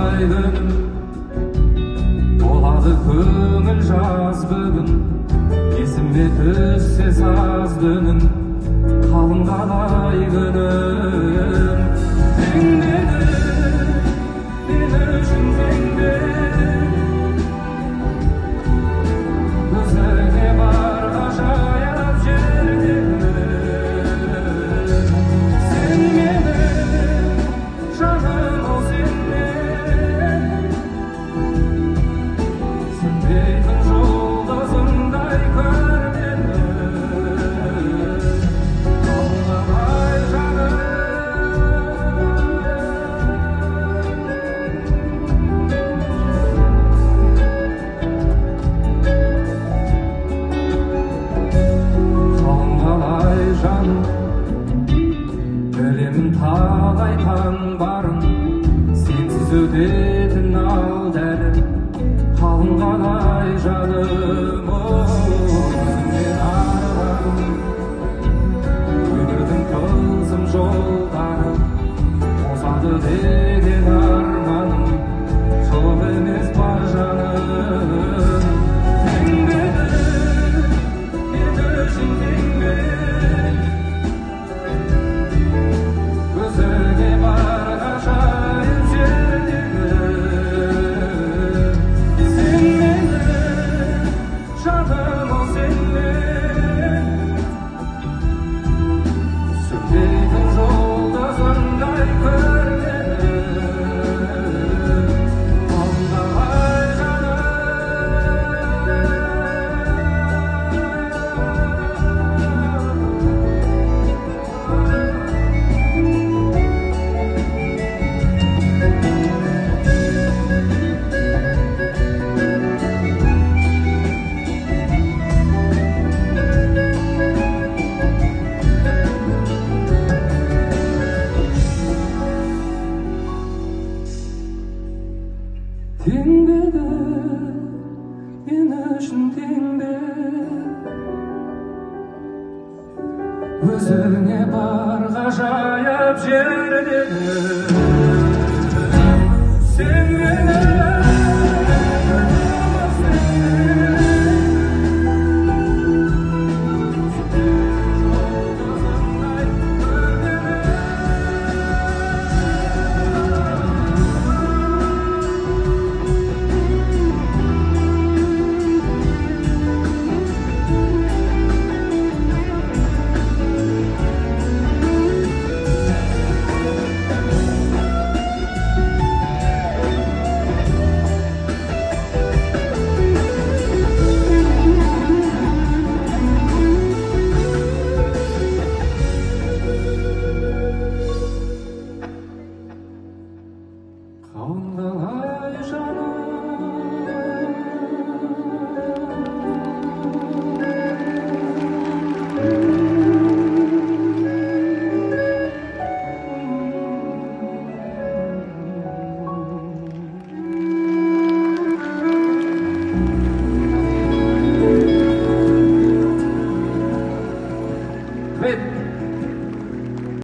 талай күнім болады көңіл жаз бүгін есіме түссе саз дүнім қалың қалай күнім теңдеді мен үшін теңде өзіңе бар ғажайып жердегі сен менің жаным ол сенмен сөнбейтін жұлдызымдай көрінемін қалай жаным қалай жаным білемін талай таң барын сенсіз өтетін ал дәрі қалың қалай жаным өзіңнен арылам өмірдің тылсым жолдары озады деген арманым жоқ емес бар жаным теңдеді мен үшін теңде өзіңе бар ғажайып жердегі сен менің жаным ол сенмен сөнбейтін жұлдызымдай көрінемін қалай жаным теңдеді мен үшін теңде өзіңе бар ғажайып жердегі